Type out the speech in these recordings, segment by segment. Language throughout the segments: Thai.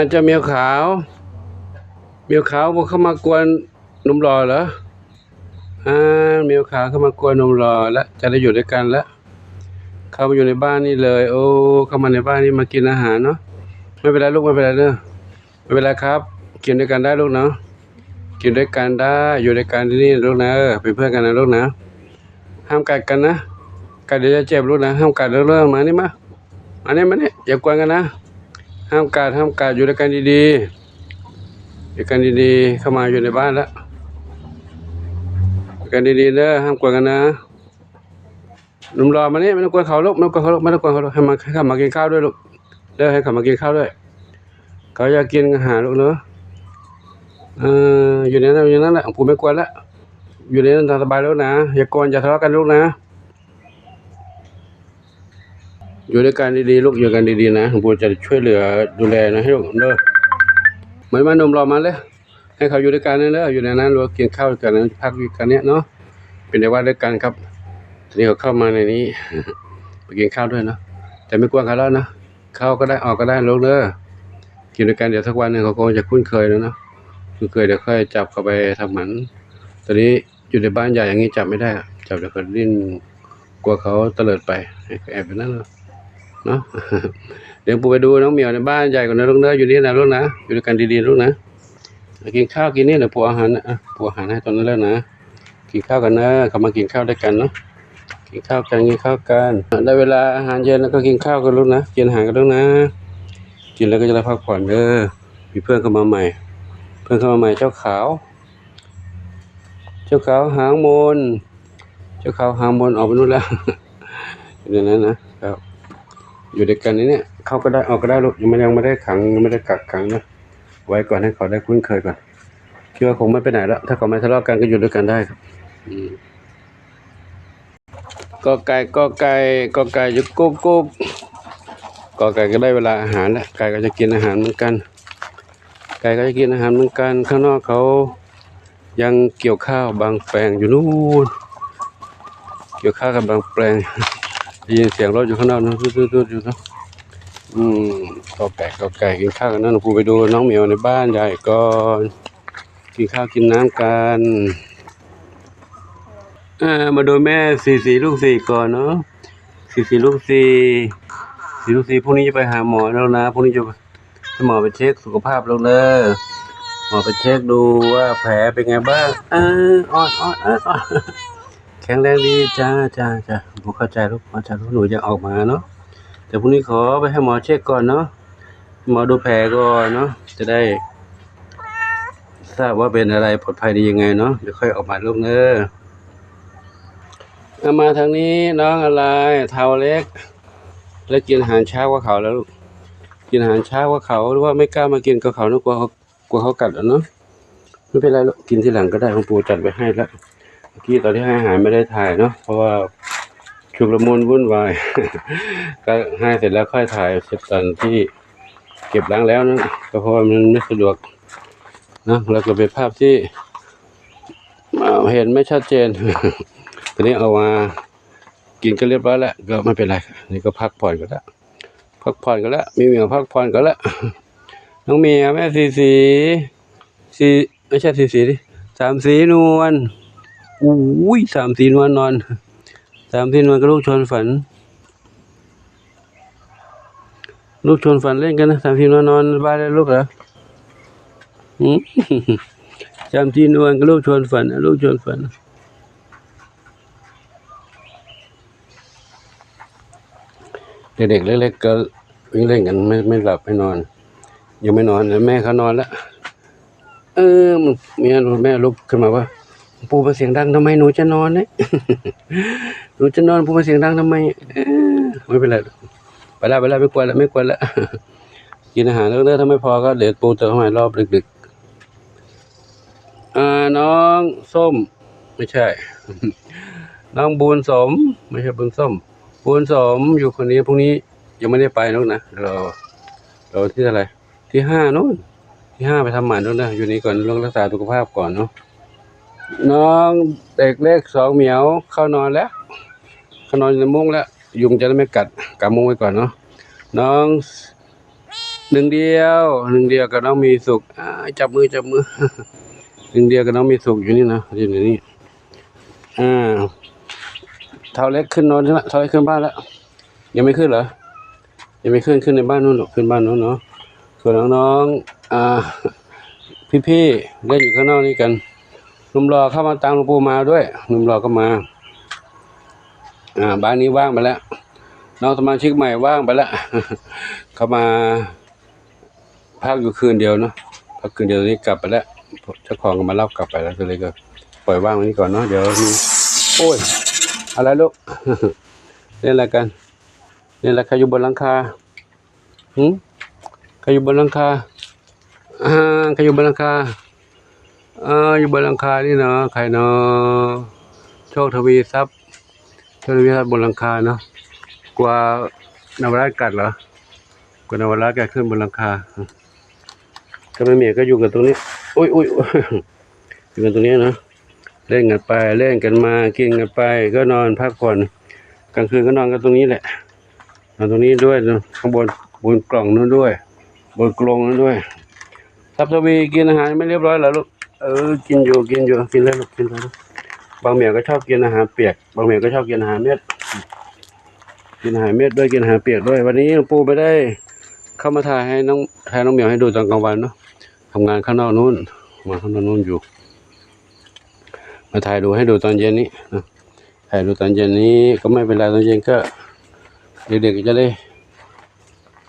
เจ้าเมียวขาวเมียวขาวเข้ามากวนหนุ่มหล่อเหรอเมียวขาวเข้ามากวนหนุ่มหล่อแล้วจะได้อยู่ด้วยกันแล้วเข้ามาอยู่ในบ้านนี่เลยโอ้เข้ามาในบ้านนี่มากินอาหารเนาะไม่เป็นไรลูกไม่เป็นไรเนอะไม่เป็นไรครับกินด้วยกันได้ลูกเนาะกินด้วยกันได้อยู่ด้วยกันที่นี่ลูกนะเป็นเพื่อนกันนะลูกนะห้ามกัดกันนะกัดเดี๋ยวจะเจ็บลูกนะห้ามกัดเรื่องมานี่มานี่อย่ากวนกันนะห้ามกัดอยู่ด้วยกันดีๆอยู่กันดีๆเข้ามาอยู่ในบ้านแล้วอยู่กันดีๆเด้อห้ามกวนกันนะหนุ่มรอมานี่ไม่ต้องกวนเขาลูกไม่ต้องกวนเขาลูกให้เขามากินข้าวด้วยลูกเด้อให้เขามากินข้าวด้วยเขาอยากกินอาหารลูกเนาะอยู่ในนั้นแหละผมไม่กวนแล้วอยู่ในนั้นสบายแล้วนะอย่ากวนอย่าทะเลาะกันลูกนะอยู่ด้วยกันดีๆลูกอยู่กันดีๆนะผมจะช่วยเหลือดูแลนะให้ลูกเด้อเหมือนมาหนุ่มรอมาเลยให้เขาอยู่ด้วยกันเด้ออยู่ในนั้นเรากินข้าวกันพักกันเนี้ยเนาะเป็นเด็กว่าด้วยกันครับทีนี้เขาเข้ามาในนี้ไปกินข้าวด้วยเนาะแต่ไม่กวนเขาแล้วนะเข้าก็ได้ออกก็ได้ลูกเด้อกินด้วยกันเดี๋ยวสักวันหนึ่งเขาคงจะคุ้นเคยแล้วเนาะคุ้นเคยเดี๋ยวค่อยจับเขาไปทำหมันตอนนี้อยู่ในบ้านใหญ่อย่างนี้จับไม่ได้จับเดี๋ยวเขาดิ้นกลัวเขาเตลิดไปแอบไปนั่นเนาะเดี๋ยวปูไปดูน้องเหมียวในบ้านใหญ่กว่านั้นลูกเด้ออยู่นี่นะลูกนะอยู่ด้วยกันดีๆลูกนะกินข้าวกินนี่เดี๋ยวปูอาหารปูอาหารให้ตอนนั้นแล้วนะกินข้าวกันนะเขามากินข้าวด้วยกันเนาะกินข้าวกันได้เวลาอาหารเย็นแล้วก็กินข้าวกันลูกนะกินอาหารกันลูกนะกินแล้วก็จะได้พักผ่อนเด้อมีเพื่อนเข้ามาใหม่เจ้าขาวหางมนออกไปนู่นแล้วอยู่ในนั้นนะครับอยู่ด้วยกันนี่เข้าก็ได้ออกก็ได้ลูกยังไม่ได้ขังยังไม่ได้กักขังนะไว้ก่อนให้เขาได้คุ้นเคยก่อนคิดว่าคงไม่ไปไหนแล้วถ้าเขาไม่ทะเลาะกันก็อยู่ด้วยกันได้ครับก็ไก่อยู่กุ๊กก็ไก่ก็ได้เวลาอาหารแล้วไก่ก็จะกินอาหารเหมือนกันข้างนอกเขายังเกี่ยวข้าวบางแปลงอยู่นู่นเกี่ยวข้าวกับบางแปลงได้ยินเสียงรถอยู่ข้างนอกนะตุ๊ดอยู่นะก็ไก่กินข้าวกันนะหนูปูไปดูน้องเหมียวในบ้านใหญ่ก่อนกินข้าวกินน้ำกันมาดูแม่สี่ลูกสี่ก่อนเนาะสี่ลูกสี่พรุ่งนี้จะไปหาหมอแล้วนะพรุ่งนี้จะให้หมอไปเช็คสุขภาพแล้วเด้อหมอไปเช็คดูว่าแผลเป็นไงบ้างอ่อนแข็งแรงดีจ้าผมเข้าใจลูกหนูจะออกมาเนาะแต่พรุ่งนี้ขอไปให้หมอเช็คก่อนเนาะหมอดูแผลก่อนเนาะจะได้ทราบว่าเป็นอะไรปลอดภัยดียังไงเนาะเดี๋ยวค่อยออกมาลูกเด้อมาทางนี้น้องอะไรเท้าเล็กแล้วกินอาหารเช้ากับเขาแล้วลูกกินอาหารเช้ากับเขาหรือว่าไม่กล้ามากินกับเขานะกลัวเขากัดเนาะไม่เป็นไรลูกกินทีหลังก็ได้ของปู่จัดไปให้แล้วเมื่อกี้ตอนที่ให้อาหารไม่ได้ถ่ายเนาะเพราะว่าชุลมุนวุ่นวายก็ให้เสร็จแล้วค่อยถ่ายเสร็จตอนที่เก็บล้างแล้วนะก็เพราะว่ามันไม่สะดวกนะแล้วก็เป็นภาพที่เห็นไม่ชัดเจนตอนนี้เอามากินก็เรียบร้อยแล้วก็ไม่เป็นไรนี่ก็พักผ่อนกันแล้วมีเหมียวพักผ่อนกันแล้วน้องเมียแม่สีไม่ใช่สีดิสามสีนวลอุ้ยสามสีนวลนอนกับลูกชวนฝันเล่นกันนะสามสีนวลนอนบ้านได้ลูกเหรอสามสีนวลกับลูกชวนฝันเด็กๆเล็กๆก็วิ่งเล่นกันไม่หลับไม่นอนยังไม่นอนแล้วแม่เขานอนแล้วแม่ลุกขึ้นมาว่าปูมาเสียงดังทำไมหนูจะนอนเนี่ยหนูจะนอนปูมาเสียงดังทำไมไม่เป็นไรไปแล้วไม่กวนแล้วกินอาหารแล้วถ้าไม่พอก็เดี๋ยวปูเติมเข้ามารอบดึกน้องส้มไม่ใช่น้องบูนสมไม่ใช่บูนส้มบูนสมอยู่คนนี้พรุ่งนี้ยังไม่ได้ไปนู้นนะเราที่อะไรที่5นู้นไปทำหมันนู้นนะอยู่นี่ก่อนลงรักษาสุขภาพก่อนเนาะน้องเด็กเล็ก2เหมียวเข้านอนแล้วเข้านอนในมุ้งแล้วยุงจะได้ไม่กัดมุ้งไว้ก่อนเนาะน้อง หนึ่งเดียวกับน้องมีสุขจับมือ หนึ่งเดียวกับน้องมีสุขอยู่นี่นะอยู่นี่เท่าเล็กขึ้นนอนแล้วเท่าเล็กขึ้นบ้านแล้วยังไม่ขึ้นเหรอยังไม่ขึ้นในบ้านนู้นหรอกขึ้นบ้านนู้นเนาะส่วนน้องพี่เล่นอยู่ข้างนอกนี่กันหนุ่มรอเข้ามาตามหลวงปู่มาด้วยหนุ่มรอก็มาบ้านนี้ว่างไปแล้วน้องสมาชิกใหม่ว่างไปแล้วเขามาพักอยู่คืนเดียวเนาะพักคืนเดียวนี้กลับไปแล้วเจ้าของก็มารับกลับไปแล้วก็เลยก็ปล่อยว่างไว้นี่ก่อนเนาะเดี๋ยวมีโอ้ยอะไรลูก เล่นอะไรกันเล่นอะไรใครอยู่บนหลังคาใครอยู่บนหลังคาใครอยู่บนหลังคาอยู่บนหลังคานี่เนาะใครเนาะโชคทวีทรัพย์บนหลังคาเนาะกลัวนวราชกัดเหรอกลัวนวราชกัดขึ้นบนหลังคาก็ไม่เมียก็อยู่กันตรงนี้อุ้ยอยู่กันตรงนี้นะเล่นกันไปเล่นกันมากินกันไปก็นอนพักผ่อนกลางคืนก็นอนกันตรงนี้แหละนอนตรงนี้ด้วยข้างบนกล่องนู้นด้วยบนกรงนู้นด้วยทับทวีกินอาหารไม่เรียบร้อยเหรอลูกกินอยู่กินแล้วลูกกินแล้วบางเมียก็ชอบกินอาหารเปียกบางเมียก็ชอบกินอาหารเม็ดกินอาหารเม็ดด้วยกินอาหารเปียกด้วยวันนี้หลวงปู่ไม่ได้เข้ามาถ่ายให้น้องเหมียวให้ดูตอนกลางวันเนาะทำงานข้างนอกนู้นมาข้างนอกนู้นอยู่มาถ่ายดูให้ดูตอนเย็นนี้นะถ่ายดูตอนเย็นนี้ก็ไม่เป็นไรตอนเย็นก็เด็กๆจะได้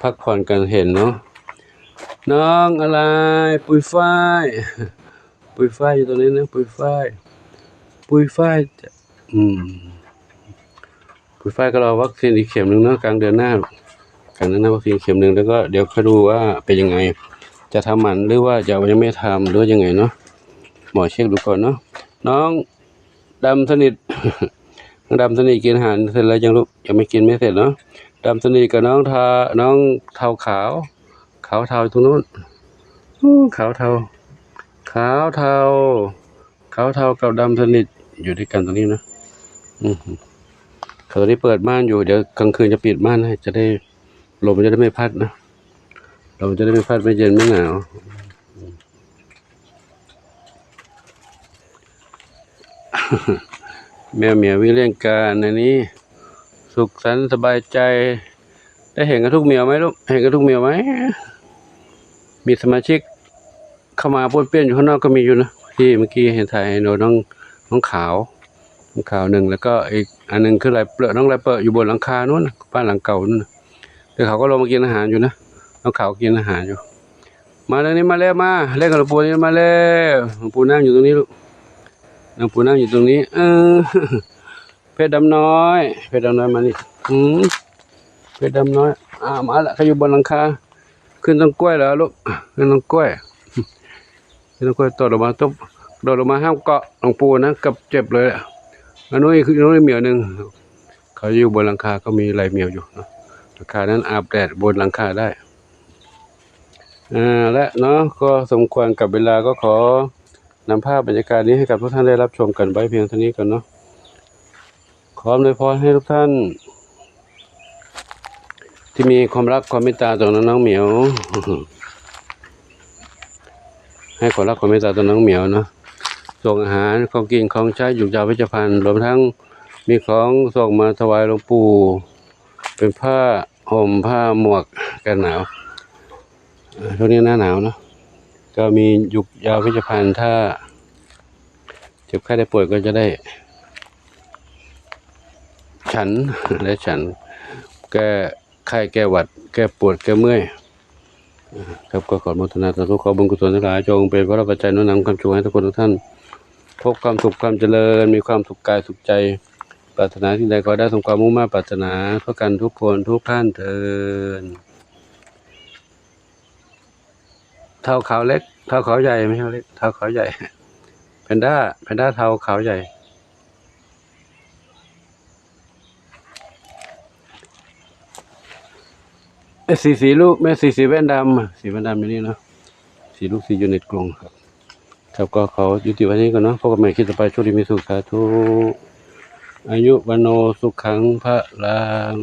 พักผ่อนกันเห็นเนาะน้องอะไรปุยฝ้ายอยู่ตรงนี้นะปุยฝ้ายปุยฝ้ายก็รอวัคซีนอีกเข็มหนึ่งเนาะกลางเดือนหน้าวัคซีนเข็มหนึ่งแล้วก็เดี๋ยวค่อยดูว่าเป็นยังไงจะทำหมันหรือว่าจะยังไม่ทำหรือยังไงเนาะหมอเช็คดูก่อนเนาะน้องดำสนิท ดำสนิทกินอาหารเสร็จแล้วยังลูกยังไม่กินไม่เสร็จเนาะดำสนิทกับน้องเทาขาวเทาตรงนู้นขาวเทากับดำสนิทอยู่ด้วยกันตรงนี้นะเขาตอนนี้เปิดม่านอยู่เดี๋ยวกลางคืนจะปิดม่านให้จะได้ลมจะได้ไม่พัดนะลมจะได้ไม่พัดไม่เย็นไม่หนาวแมวเหมียววิ่งเล่นกันในนี้สุขสันต์สบายใจได้เห็นกันทุกเหมียวไหมลูกเห็นกันทุกเหมียวไหมมีสมาชิกเข้ามาป้วนเปี้ยนอยู่ข้างนอกก็มีอยู่นะที่เมื่อกี้เห็นถ่ายให้น้องขาวหนึ่งแล้วก็อีกอันนึงคือไรเปลือกน้องไรเปลือกอยู่บนหลังคานู้นบ้านหลังเก่านู้นเดี๋ยวเขาก็ลงมากินอาหารอยู่นะน้องขาวกินอาหารอยู่มาเรื่องนี้มาแล้วมาเล่นกับหลวงปู่นี่มาแล้วหลวงปู่นั่งอยู่ตรงนี้ลูกหลวงปู่นั่งอยู่ตรงนี้เพชรดำน้อยมานี่เพชรดำน้อยมาละเขาอยู่บนหลังคาขึ้นต้นกล้วยแล้วลูกขึ้นต้นกล้วยโดดลงมาห้ามเกาะหลวงปู่นะกับเจ็บเลยอันนู้นเหมียวหนึ่งเขาอยู่บนหลังคาก็มีลายเหมียวอยู่นะหลังคานั้นอาบแดดบนหลังคาได้และเนาะก็สมควรกับเวลาก็ขอนำภาพบรรยากาศนี้ให้กับทุกท่านได้รับชมกันไว้เพียงเท่านี้ก่อนเนาะขออวยพรให้ทุกท่านที่มีความรักความเมตตาต่อน้องเหมียวให้ความรักความเมตตาต่อน้องเหมียวเนาะส่งอาหารของกินของใช้อยู่ยาววิจภัณฑ์รวมทั้งมีของส่งมาถวายหลวงปู่เป็นผ้าห่มผ้าหมวกกันหนาวช่วงนี้หน้าหนาวเนาะก็มียุกยาววิจภัณฑ์ถ้าเจ็บไข้ได้ป่วยก็จะได้ฉันแก้ไข้แก้หวัดแก้ปวดแก้เมื่อยครับก็ขออนุโมทนาสาธุขอบุญกุศลทั้งหลายจงเป็นพระปัจจัยโน้มนำความสุขให้ทุกคนทุกท่านพบความสุขความเจริญมีความสุขกายสุขใจปรารถนาสิ่งใดขอได้สมความมุ่งมั่นปรารถนาเพื่อกันทุกคนทุกท่านเถิดเท่าขาวเล็กเท่าขาวใหญ่ไม่ใช่เล็กเท่าขาวใหญ่แพนด้าเท่าขาวใหญ่สีลูกแม่สีแว่นดำอยู่นี่เนาะสีลูกสีอยู่ในกรงครับก็เขาอยู่ที่วันนี้ก่อนเนาะพบกันใหม่คลิปต่อไปโชคดีมีสุขสาธุอายุวันโนสุขังพระลัง